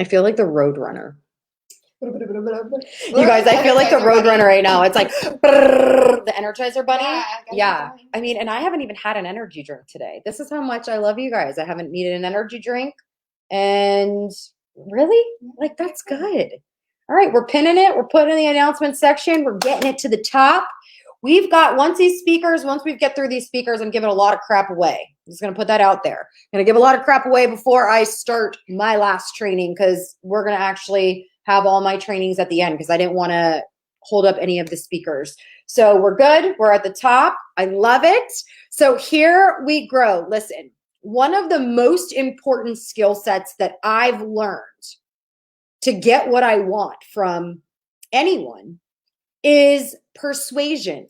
I feel like the road runner. You guys, I feel like the road runner right now. It's like the Energizer Bunny. Yeah. I mean, and I haven't even had an energy drink today. This is how much I love you guys. I haven't needed an energy drink. And really, like, that's good. All right, we're pinning it. We're putting in the announcement section. We're getting it to the top. We've got, once we get through these speakers, I'm giving a lot of crap away. I'm just going to put that out there. I'm going to give a lot of crap away before I start my last training, because we're going to actually have all my trainings at the end, because I didn't want to hold up any of the speakers. So we're good. We're at the top. I love it. So here we grow. Listen, one of the most important skill sets that I've learned to get what I want from anyone is persuasion,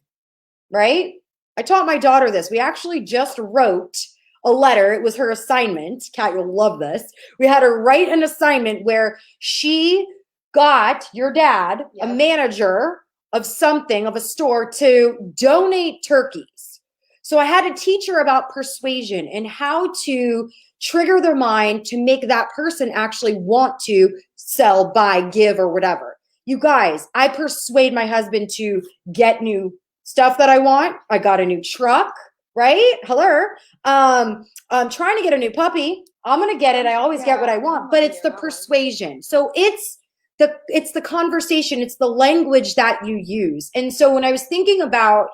right? I taught my daughter this. We actually just wrote a letter. It was her assignment. Kat, you'll love this. We had her write an assignment where she got your dad, a manager of something, of a store, to donate turkeys. So I had to teach her about persuasion and how to trigger their mind to make that person actually want to sell, buy, give, or whatever. You guys, I persuade my husband to get new stuff that I want. I got a new truck, right? Hello. I'm trying to get a new puppy. I'm going to get it. I always get what I want, but it's the persuasion. So it's the conversation. It's the language that you use. And so when I was thinking about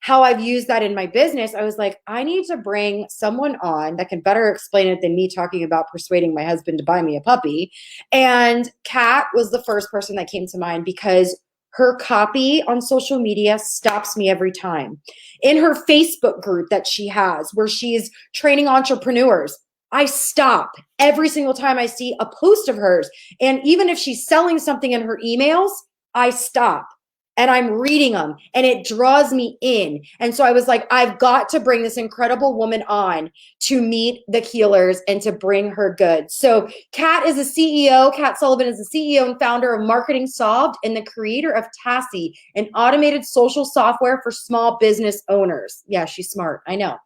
how I've used that in my business, I was like, I need to bring someone on that can better explain it than me talking about persuading my husband to buy me a puppy. And Kat was the first person that came to mind, because her copy on social media stops me every time. In her Facebook group that she has, where she's training entrepreneurs, I stop every single time I see a post of hers. And even if she's selling something in her emails, I stop. And I'm reading them, and it draws me in. And so I was like, I've got to bring this incredible woman on to meet the healers and to bring her good. So Kat is a CEO. Kat Sullivan is the CEO and founder of Marketing Solved and the creator of Tassie, an automated social software for small business owners. Yeah, she's smart. I know.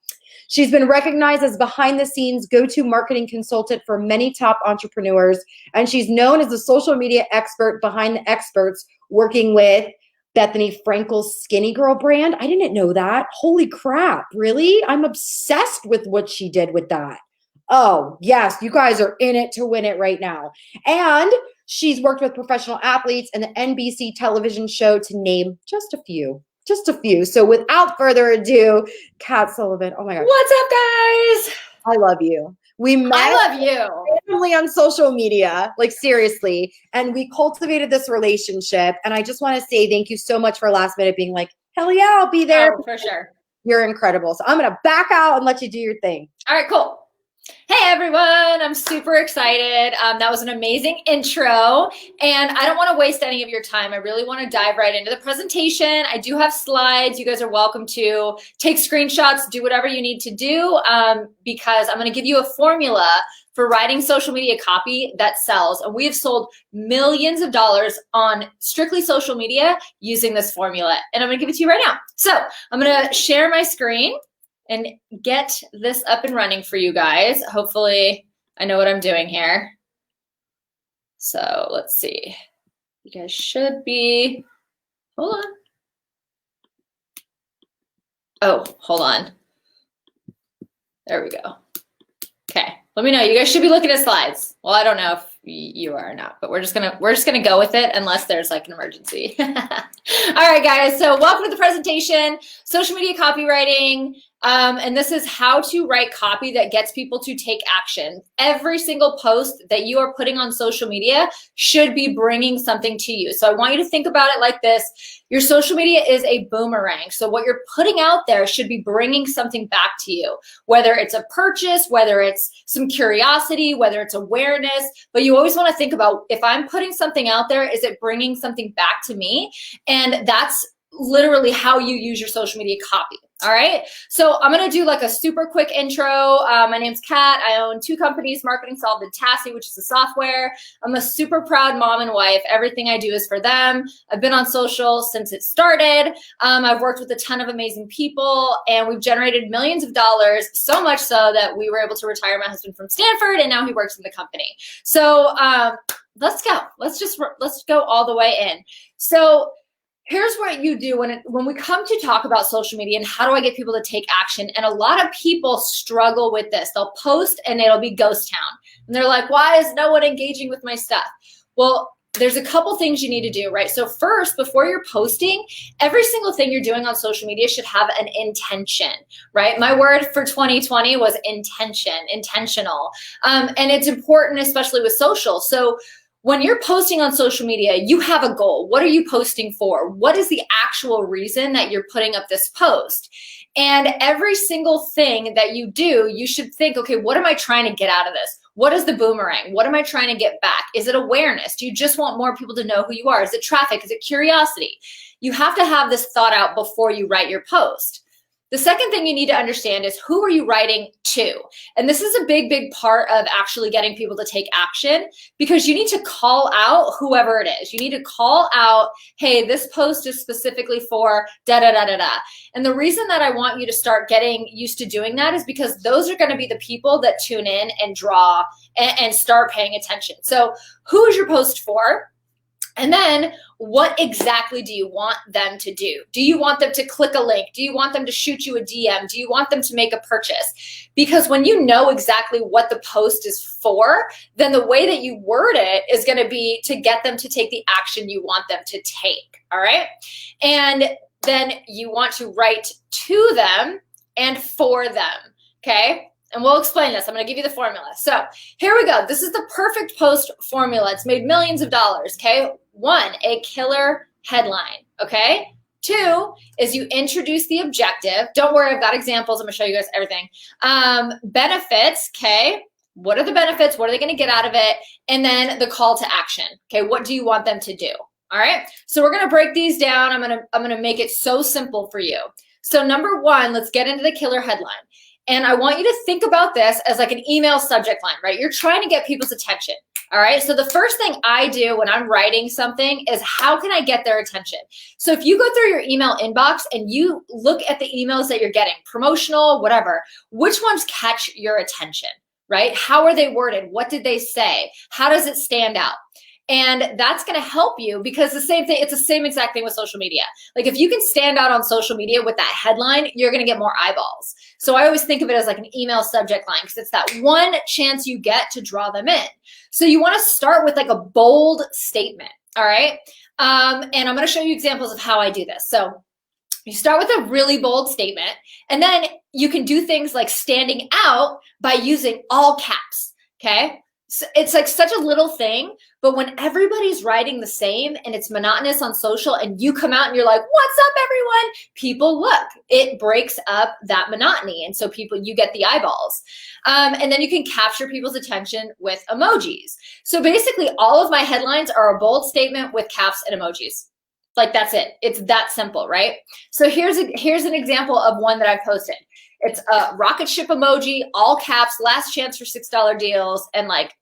She's been recognized as behind-the-scenes go-to marketing consultant for many top entrepreneurs, and she's known as the social media expert behind the experts, working with Bethany Frankel's Skinny Girl brand. I didn't know that. Holy crap, really? I'm obsessed with what she did with that. Oh, yes, you guys are in it to win it right now. And she's worked with professional athletes and the NBC television show, to name just a few. Just a few. So without further ado, Kat Sullivan. Oh my God. What's up, guys? I love you. We met I love you. randomly on social media, like seriously, and we cultivated this relationship. And I just want to say thank you so much for last minute being like, hell yeah, I'll be there. Oh, for sure. You're incredible. So I'm going to back out and let you do your thing. All right, cool. Hey everyone, I'm super excited. That was an amazing intro, and I don't want to waste any of your time. I really want to dive right into the presentation. I do have slides. You guys are welcome to take screenshots, do whatever you need to do, because I'm going to give you a formula for writing social media copy that sells. And we have sold millions of dollars on strictly social media using this formula, and I'm going to give it to you right now. So I'm going to share my screen and get this up and running for you guys. Hopefully I know what I'm doing here. So let's see. You guys should be, hold on. Oh, hold on. There we go. Okay, let me know. You guys should be looking at slides. Well, I don't know if you are or not, but we're just gonna go with it unless there's like an emergency. All right, guys. So welcome to the presentation, social media copywriting. And this is how to write copy that gets people to take action. Every single post that you are putting on social media should be bringing something to you. So I want you to think about it like this. Your social media is a boomerang. So what you're putting out there should be bringing something back to you, whether it's a purchase, whether it's some curiosity, whether it's awareness. But you always want to think about, if I'm putting something out there, is it bringing something back to me? And that's literally how you use your social media copy. All right, so I'm gonna do like a super quick intro. My name's Kat. I own 2 companies, Marketing Solved and Tassie, which is a software. I'm a super proud mom and wife. Everything I do is for them. I've been on social since it started. I've worked with a ton of amazing people, and we've generated millions of dollars, so much so that we were able to retire my husband from Stanford, and now he works in the company. So let's go. Let's go all the way in. So here's what you do when we come to talk about social media and how do I get people to take action. And a lot of people struggle with this. They'll post and it'll be ghost town. And they're like, why is no one engaging with my stuff? Well, there's a couple things you need to do, right? So first, before you're posting, every single thing you're doing on social media should have an intention, right? My word for 2020 was intentional. And it's important, especially with social. So when you're posting on social media, you have a goal. What are you posting for? What is the actual reason that you're putting up this post? And every single thing that you do, you should think, okay, what am I trying to get out of this? What is the boomerang? What am I trying to get back? Is it awareness? Do you just want more people to know who you are? Is it traffic? Is it curiosity? You have to have this thought out before you write your post. The second thing you need to understand is who are you writing to? And this is a big, big part of actually getting people to take action, because you need to call out whoever it is. You need to call out, hey, this post is specifically for da da da da da. And the reason that I want you to start getting used to doing that is because those are going to be the people that tune in and draw and start paying attention. So who is your post for? And then what exactly do you want them to do? Do you want them to click a link? Do you want them to shoot you a DM? Do you want them to make a purchase? Because when you know exactly what the post is for, then the way that you word it is going to be to get them to take the action you want them to take. All right. And then you want to write to them and for them. Okay. And we'll explain this. I'm going to give you the formula. So here we go. This is the perfect post formula. It's made millions of dollars. Okay. 1, a killer headline. Okay. 2 is you introduce the objective. Don't worry, I've got examples. I'm going to show you guys everything. Benefits. Okay. What are the benefits? What are they going to get out of it? And then the call to action. Okay. What do you want them to do? All right. So we're going to break these down. I'm going to make it so simple for you. So number 1, let's get into the killer headline. And I want you to think about this as like an email subject line, right? You're trying to get people's attention. All right. So the first thing I do when I'm writing something is how can I get their attention? So if you go through your email inbox and you look at the emails that you're getting, promotional, whatever, which ones catch your attention, right? How are they worded? What did they say? How does it stand out? And that's going to help you because the same thing, it's the same exact thing with social media. Like if you can stand out on social media with that headline, you're going to get more eyeballs. So I always think of it as like an email subject line because it's that one chance you get to draw them in. So you want to start with like a bold statement. All right. And I'm going to show you examples of how I do this. So you start with a really bold statement and then you can do things like standing out by using all caps. Okay. So it's like such a little thing, but when everybody's writing the same and it's monotonous on social and you come out and you're like, what's up everyone? People look, it breaks up that monotony. And so you get the eyeballs. And then you can capture people's attention with emojis. So basically all of my headlines are a bold statement with caps and emojis. Like that's it. It's that simple, right? So here's an example of one that I've posted. It's a rocket ship emoji, all caps, last chance for $6 deals, and like,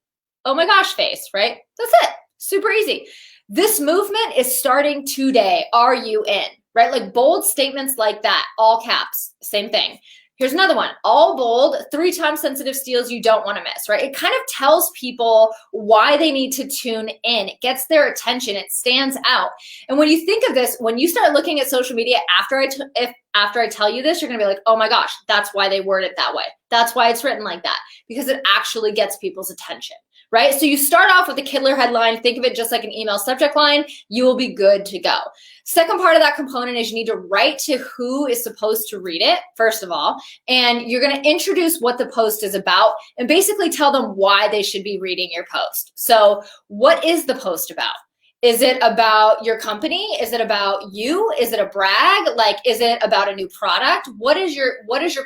oh my gosh face, right? That's it. Super easy. This movement is starting today. Are you in? Right? Like bold statements like that, all caps, same thing. Here's another one, all bold, 3 time sensitive steals you don't want to miss, right? It kind of tells people why they need to tune in. It gets their attention. It stands out. And when you think of this, when you start looking at social media after I tell you this, you're going to be like, oh my gosh, that's why they word it that way. That's why it's written like that, because it actually gets people's attention. Right? So you start off with a killer headline, think of it just like an email subject line, you will be good to go. Second part of that component is you need to write to who is supposed to read it, first of all, and you're going to introduce what the post is about and basically tell them why they should be reading your post. So what is the post about? Is it about your company? Is it about you? Is it a brag? Like, is it about a new product? What is your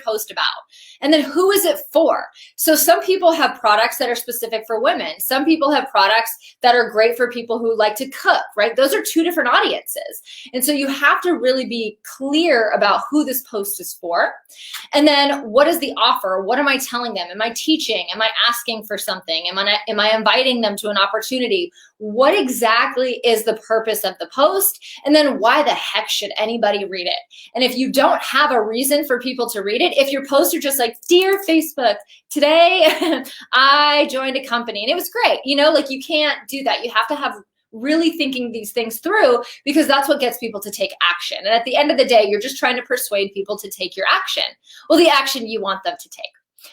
post about? And then who is it for? So some people have products that are specific for women. Some people have products that are great for people who like to cook, right? Those are 2 different audiences. And so you have to really be clear about who this post is for. And then what is the offer? What am I telling them? Am I teaching? Am I asking for something? Am I inviting them to an opportunity? what exactly is the purpose of the post, and then why the heck should anybody read it? And if you don't have a reason for people to read it, if your posts are just like, dear Facebook, today I joined a company and it was great, you know, like you can't do that. You have to have really thinking these things through, because that's what gets people to take action. And at the end of the day, you're just trying to persuade people to take your action. Well, the action you want them to take.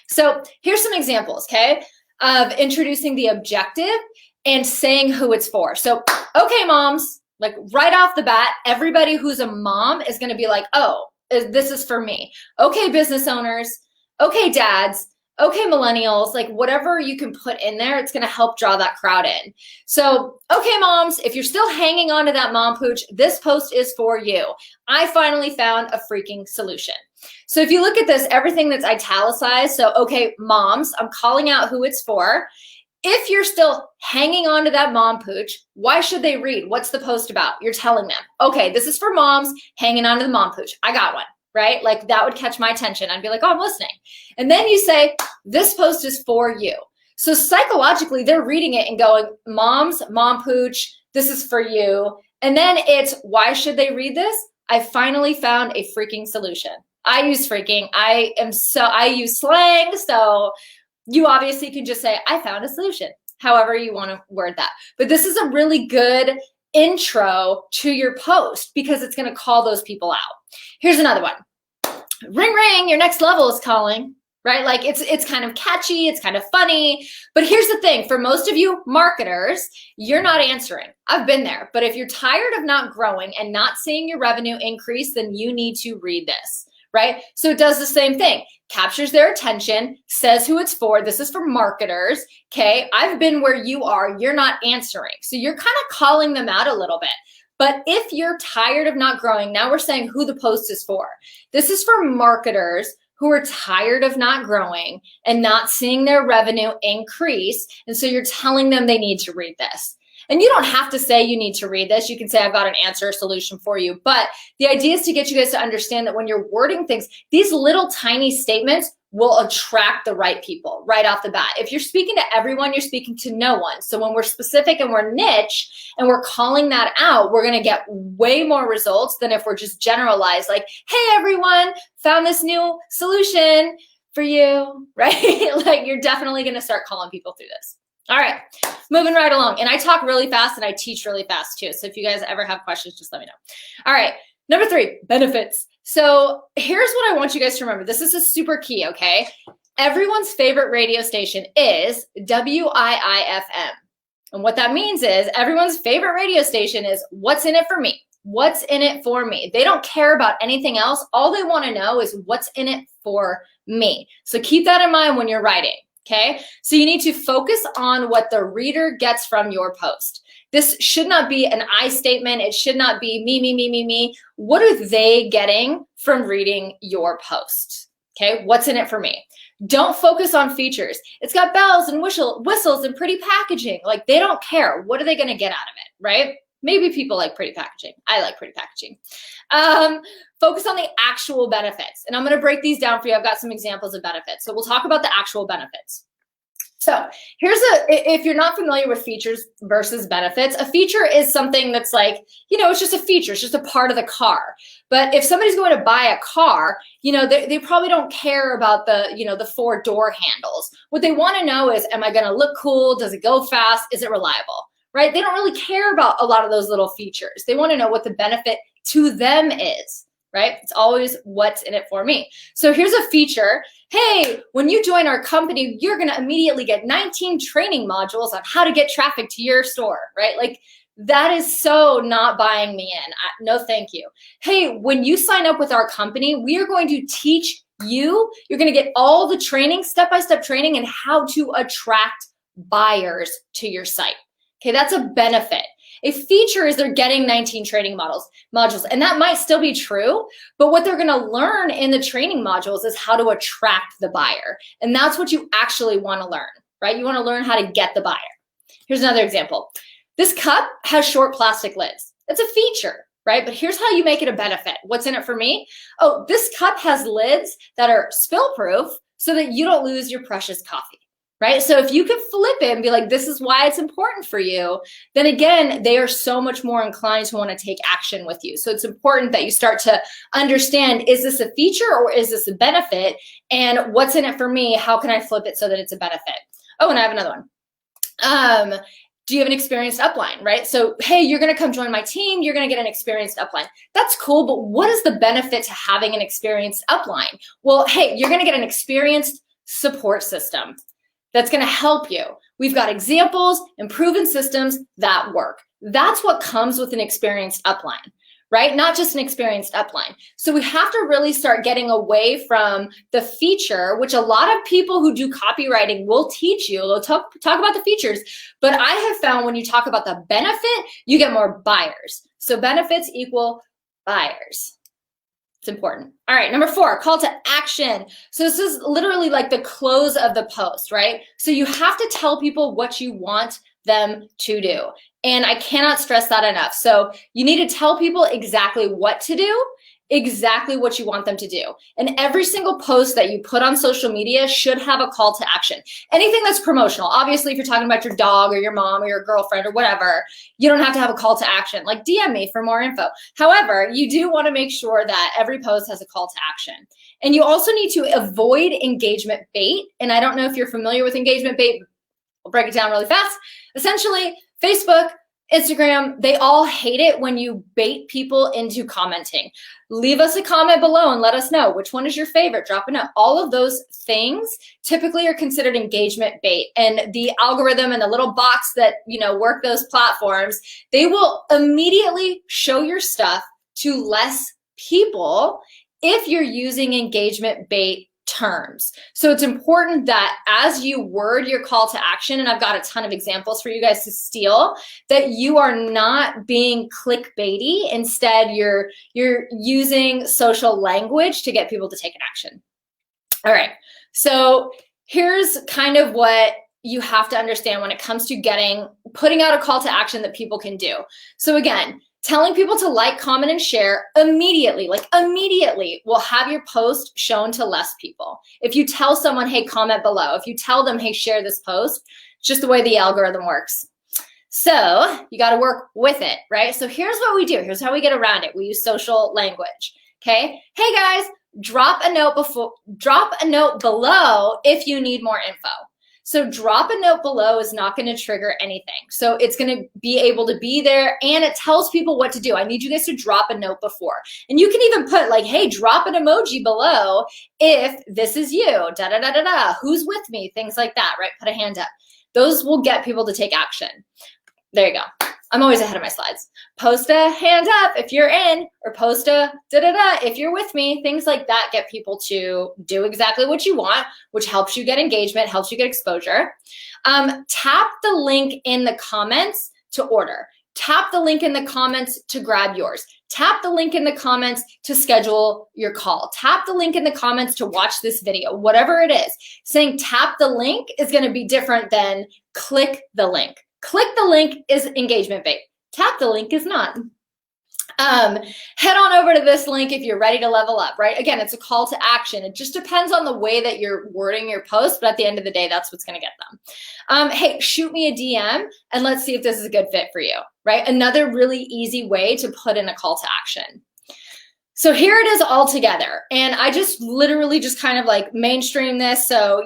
So here's some examples, okay, of introducing the objective and saying who it's for. So, okay, moms, like right off the bat, everybody who's a mom is going to be like, oh, this is for me. Okay, business owners. Okay, dads. Okay, millennials, like whatever you can put in there, it's going to help draw that crowd in. So, okay, moms, if you're still hanging on to that mom pooch, this post is for you. I finally found a freaking solution. So if you look at this, everything that's italicized, so, okay, moms, I'm calling out who it's for. If you're still hanging on to that mom pooch, why should they read? What's the post about? You're telling them, okay, this is for moms hanging on to the mom pooch. I got one. Right? Like that would catch my attention. I'd be like, oh, I'm listening. And then you say, this post is for you. So psychologically, they're reading it and going, moms, mom pooch, this is for you. And then it's, why should they read this? I finally found a freaking solution. I use freaking. I use slang. So you obviously can just say, I found a solution, however you want to word that. But this is a really good intro to your post because it's going to call those people out. Here's another one. Ring, ring, your next level is calling, right? Like it's kind of catchy, it's kind of funny, but here's the thing. For most of you marketers, you're not answering. I've been there, but if you're tired of not growing and not seeing your revenue increase, then you need to read this, right? So it does the same thing. Captures their attention, says who it's for. This is for marketers, okay? I've been where you are, you're not answering. So you're kind of calling them out a little bit. But if you're tired of not growing, now we're saying who the post is for. This is for marketers who are tired of not growing and not seeing their revenue increase. And so you're telling them they need to read this. And you don't have to say you need to read this. You can say, I've got an answer or solution for you. But the idea is to get you guys to understand that when you're wording things, these little tiny statements will attract the right people right off the bat. If you're speaking to everyone, you're speaking to no one. So when we're specific and we're niche and we're calling that out, we're going to get way more results than if we're just generalized, like, hey, everyone, found this new solution for you, right? Like you're definitely going to start calling people through this. All right, moving right along. And I talk really fast and I teach really fast too. So if you guys ever have questions, just let me know. All right, number 3, benefits. So here's what I want you guys to remember. This is a super key, okay? Everyone's favorite radio station is WIIFM. And what that means is everyone's favorite radio station is what's in it for me? What's in it for me? They don't care about anything else. All they want to know is what's in it for me. So keep that in mind when you're writing. Okay, so you need to focus on what the reader gets from your post. This should not be an I statement. It should not be me, me, me, me, me. What are they getting from reading your post? Okay, what's in it for me? Don't focus on features. It's got bells and whistles and pretty packaging. Like they don't care. What are they going to get out of it, right? Maybe people like pretty packaging. I like pretty packaging. Focus on the actual benefits. And I'm going to break these down for you. I've got some examples of benefits. So we'll talk about the actual benefits. So if you're not familiar with features versus benefits, a feature is something that's like, it's just a feature. It's just a part of the car. But if somebody's going to buy a car, they probably don't care about the 4 door handles. What they want to know is, am I going to look cool? Does it go fast? Is it reliable? Right? They don't really care about a lot of those little features. They want to know what the benefit to them is, right? It's always what's in it for me. So here's a feature. Hey, when you join our company, you're going to immediately get 19 training modules on how to get traffic to your store, right? Like that is so not buying me in. No, thank you. Hey, when you sign up with our company, we are going to teach you're going to get all the training, step-by-step training and how to attract buyers to your site. Okay, that's a benefit. A feature is they're getting 19 training modules, and that might still be true, but what they're gonna learn in the training modules is how to attract the buyer. And that's what you actually wanna learn, right? You wanna learn how to get the buyer. Here's another example. This cup has short plastic lids. It's a feature, right? But here's how you make it a benefit. What's in it for me? Oh, this cup has lids that are spill proof so that you don't lose your precious coffee. right? So if you can flip it and be like, this is why it's important for you, then again, they are so much more inclined to want to take action with you. So it's important that you start to understand, is this a feature or is this a benefit? And what's in it for me? How can I flip it so that it's a benefit? Oh, and I have another one. Do you have an experienced upline, right? So, hey, you're going to come join my team. You're going to get an experienced upline. That's cool, but what is the benefit to having an experienced upline? Well, hey, you're going to get an experienced support system that's going to help you. We've got examples and proven systems that work. That's what comes with an experienced upline, right? Not just an experienced upline. So we have to really start getting away from the feature, which a lot of people who do copywriting will teach you. They'll talk about the features, but I have found when you talk about the benefit, you get more buyers. So benefits equal buyers. It's important. All right, number 4, call to action. So this is literally like the close of the post, right? So you have to tell people what you want them to do. And I cannot stress that enough. So you need to tell people exactly what to do, exactly what you want them to do. And every single post that you put on social media should have a call to action. Anything that's promotional, obviously, if you're talking about your dog or your mom or your girlfriend or whatever, you don't have to have a call to action, like DM me for more info. However, you do want to make sure that every post has a call to action. And you also need to avoid engagement bait. And I don't know if you're familiar with engagement bait. I'll break it down really fast. Essentially, Facebook, Instagram, they all hate it when you bait people into commenting. Leave us a comment below and let us know which one is your favorite. Drop a note. All of those things typically are considered engagement bait. And the algorithm and the little bots that, work those platforms, they will immediately show your stuff to less people if you're using engagement bait terms. So it's important that as you word your call to action, and I've got a ton of examples for you guys to steal, that you are not being clickbaity. Instead, you're using social language to get people to take an action. All right. So here's kind of what you have to understand when it comes to putting out a call to action that people can do. So again, telling people to like, comment, and share immediately will have your post shown to less people. If you tell someone, hey, comment below, if you tell them, hey, share this post, it's just the way the algorithm works. So you got to work with it, right? So here's what we do. Here's how we get around it. We use social language, okay? Hey guys, drop a note below if you need more info. So drop a note below is not going to trigger anything. So it's going to be able to be there, and it tells people what to do. I need you guys to drop a note before. And you can even put like, hey, drop an emoji below if this is you, da-da-da-da-da, who's with me, things like that, right? Put a hand up. Those will get people to take action. There you go. I'm always ahead of my slides. Post a hand up if you're in, or post a da-da-da if you're with me. Things like that get people to do exactly what you want, which helps you get engagement, helps you get exposure. Tap the link in the comments to order. Tap the link in the comments to grab yours. Tap the link in the comments to schedule your call. Tap the link in the comments to watch this video, whatever it is. Saying tap the link is going to be different than click the link. Click the link is engagement bait. Tap the link is not. Head on over to this link if you're ready to level up, right? Again, it's a call to action. It just depends on the way that you're wording your post, but at the end of the day, that's what's going to get them. Hey, shoot me a DM and let's see if this is a good fit for you, right? Another really easy way to put in a call to action. So here it is all together. And I just literally just kind of like mainstream this. So,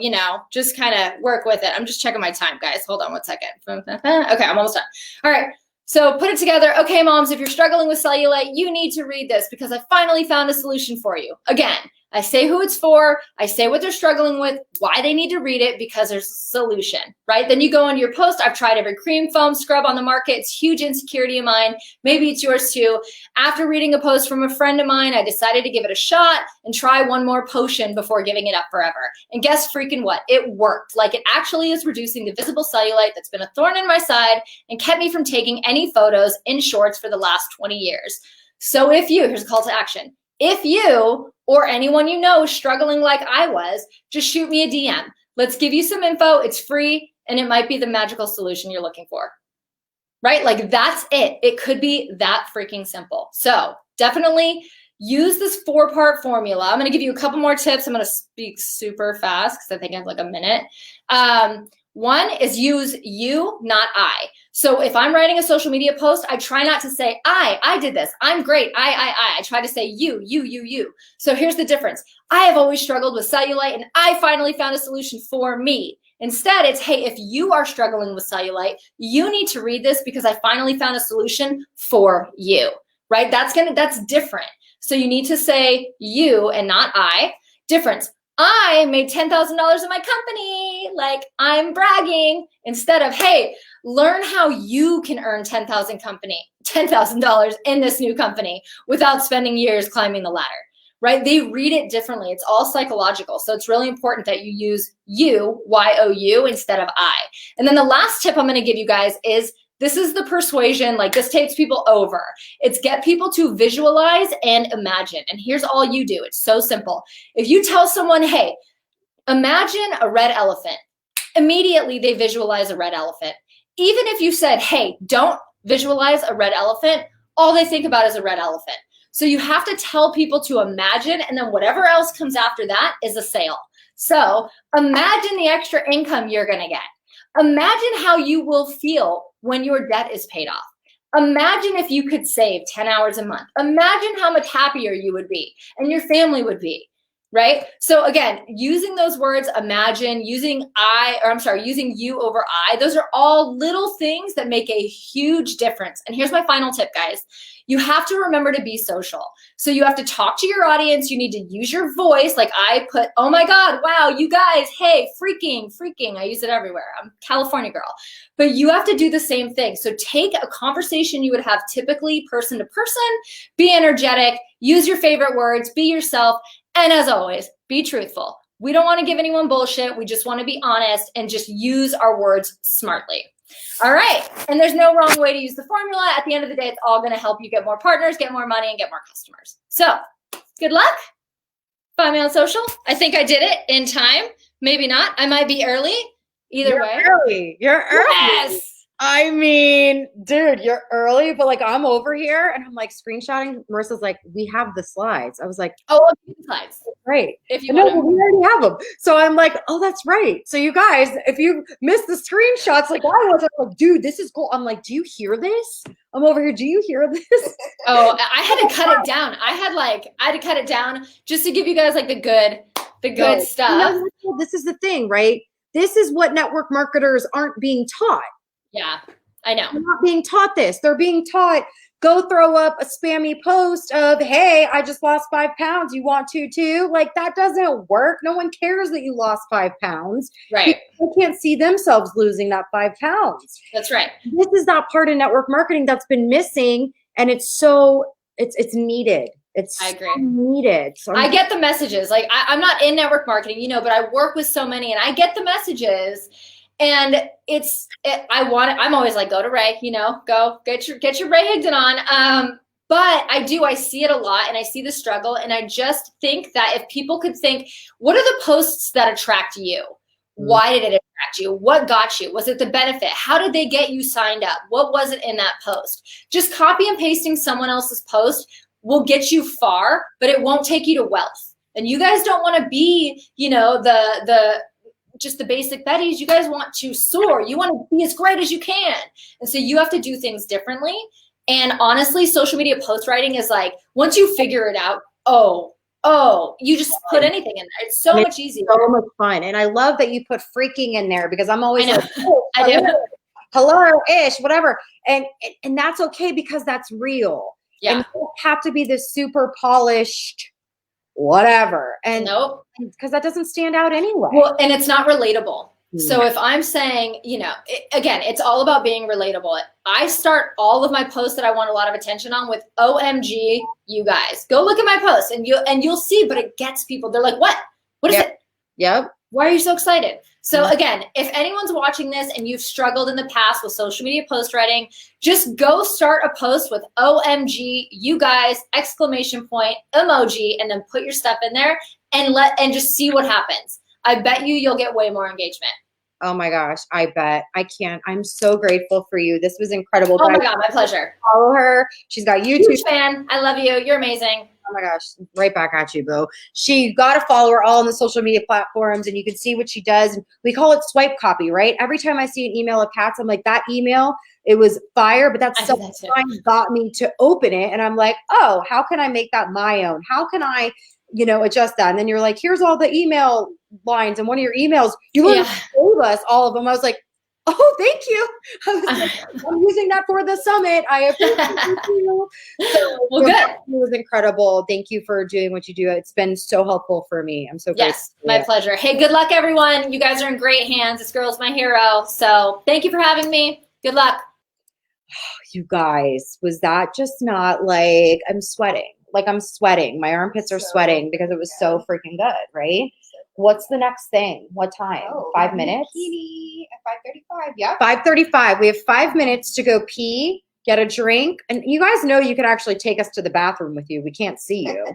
just kind of work with it. I'm just checking my time, guys. Hold on one second. Okay, I'm almost done. All right. So put it together. Okay, moms, if you're struggling with cellulite, you need to read this because I finally found a solution for you. Again, I say who it's for. I say what they're struggling with, why they need to read it, because there's a solution, right? Then you go into your post. I've tried every cream foam scrub on the market. It's a huge insecurity of mine. Maybe it's yours too. After reading a post from a friend of mine, I decided to give it a shot and try one more potion before giving it up forever. And guess freaking what? It worked. Like, it actually is reducing the visible cellulite that's been a thorn in my side and kept me from taking any photos in shorts for the last 20 years. So here's a call to action. If you or anyone you know is struggling like I was, just shoot me a DM. Let's give you some info. It's free, and it might be the magical solution you're looking for, right? Like, that's it. It could be that freaking simple. So definitely use this 4-part formula. I'm going to give you a couple more tips. I'm going to speak super fast because I think I have like a minute. One is use you, not I. So if I'm writing a social media post, I try not to say I did this, I'm great, I try to say you. So here's the difference. I have always struggled with cellulite and I finally found a solution for me. Instead, it's, hey, if you are struggling with cellulite, you need to read this because I finally found a solution for you, right? That's different. So you need to say you and not I. Difference. I made $10,000 in my company. Like, I'm bragging, instead of, hey, learn how you can earn $10,000 in this new company without spending years climbing the ladder, right? They read it differently. It's all psychological. So it's really important that you use you, Y-O-U, instead of I. And then the last tip I'm going to give you guys is, this is the persuasion, like this takes people over. It's get people to visualize and imagine. And here's all you do. It's so simple. If you tell someone, hey, imagine a red elephant, immediately they visualize a red elephant. Even if you said, hey, don't visualize a red elephant, all they think about is a red elephant. So you have to tell people to imagine, and then whatever else comes after that is a sale. So imagine the extra income you're going to get. Imagine how you will feel when your debt is paid off. Imagine if you could save 10 hours a month. Imagine how much happier you would be and your family would be, right? So again, using those words, imagine, using you over I, those are all little things that make a huge difference. And here's my final tip, guys. You have to remember to be social. So you have to talk to your audience. You need to use your voice. Like I put, oh my God, wow, you guys, hey, freaking. I use it everywhere. I'm a California girl. But you have to do the same thing. So take a conversation you would have typically person to person, be energetic, use your favorite words, be yourself. And as always, be truthful. We don't want to give anyone bullshit. We just want to be honest and just use our words smartly. All right. And there's no wrong way to use the formula. At the end of the day, it's all going to help you get more partners, get more money, and get more customers. So good luck. Find me on social. I think I did it in time. Maybe not. I might be early. Either way. You're early. Yes. I mean, dude, you're early, but like I'm over here and I'm like screenshotting. Marissa's like, we have the slides. I was like, oh, slides. Right. If you know, we already have them. So I'm like, oh, that's right. So you guys, if you missed the screenshots, like I was, I'm like, dude, this is cool. I'm like, do you hear this? I'm over here. Do you hear this? Oh, I had to cut it down. I had to cut it down just to give you guys like the good stuff. You know, this is the thing, right? This is what network marketers aren't being taught. Yeah, I know. They're not being taught this. They're being taught, go throw up a spammy post of, hey, I just lost 5 pounds. You want to too? Like that doesn't work. No one cares that you lost 5 pounds. Right. They can't see themselves losing that 5 pounds. That's right. This is that part of network marketing that's been missing. And it's so, it's needed. I agree. So needed. So I get the messages. Like I'm not in network marketing, you know, but I work with so many and I get the messages. And I'm always like, go to Ray, you know, go get your Ray Higdon on. But I see it a lot and I see the struggle. And I just think that if people could think, what are the posts that attract you? Why did it attract you? What got you? Was it the benefit? How did they get you signed up? What was it in that post? Just copy and pasting someone else's post will get you far, but it won't take you to wealth. And you guys don't want to be, you know, just the basic Bettys. You guys want to soar. You want to be as great as you can. And so you have to do things differently. And honestly, social media post writing is like, once you figure it out, you just put anything in there. It's so much easier. So much fun. And I love that you put freaking in there because I'm always like, I do. Hello-ish, whatever. And that's okay because that's real. Yeah. And you don't have to be this super polished whatever. And nope. Because that doesn't stand out anyway. Well, and it's not relatable. So if I'm saying, you know, again, it's all about being relatable. I start all of my posts that I want a lot of attention on with OMG, you guys. Go look at my posts and you'll see, but it gets people. They're like, what? What is it? Yep. Why are you so excited? So again, if anyone's watching this and you've struggled in the past with social media post writing, just go start a post with OMG, you guys, exclamation point, emoji, and then put your stuff in there and just see what happens. I bet you'll get way more engagement. Oh my gosh, I bet. I can't. I'm so grateful for you. This was incredible. Oh my God, my pleasure. Follow her. She's got YouTube. Huge fan. I love you. You're amazing. Oh my gosh, right back at you, boo. She got to follow her all on the social media platforms, and you can see what she does. And we call it swipe copy, right? Every time I see an email of Kat's, I'm like, that email, it was fire, but that's sometimes got me to open it. And I'm like, oh, how can I make that my own? How can I, adjust that? And then you're like, here's all the email lines. And one of your emails, you literally gave us all of them. I was like, oh, thank you. I was like, I'm using that for the summit. I appreciate you. So, well, good. It was incredible. Thank you for doing what you do. It's been so helpful for me. I'm so grateful. Yes, my pleasure. Hey, good luck, everyone. You guys are in great hands. This girl's my hero. So thank you for having me. Good luck. You guys, was that just not like, I'm sweating. Like I'm sweating. My armpits are sweating because it was so freaking good, right? What's the next thing? What time? 5 minutes? At 5:35, yeah. 5:35. We have 5 minutes to go pee, get a drink. And you guys know you could actually take us to the bathroom with you. We can't see you.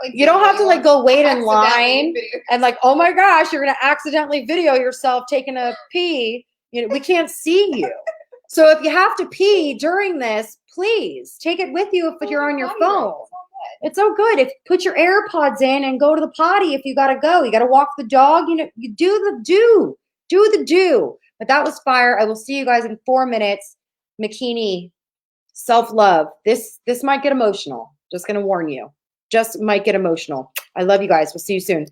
You don't have to like go wait in line and like, oh my gosh, you're going to accidentally video yourself taking a pee. We can't see you. So if you have to pee during this, please take it with you if you're on your phone. It's so good. If put your AirPods in and go to the potty if you gotta go. You gotta walk the dog. You do the do. But that was fire. I will see you guys in 4 minutes. Makini, self-love. This might get emotional. Just gonna warn you. Just might get emotional. I love you guys. We'll see you soon.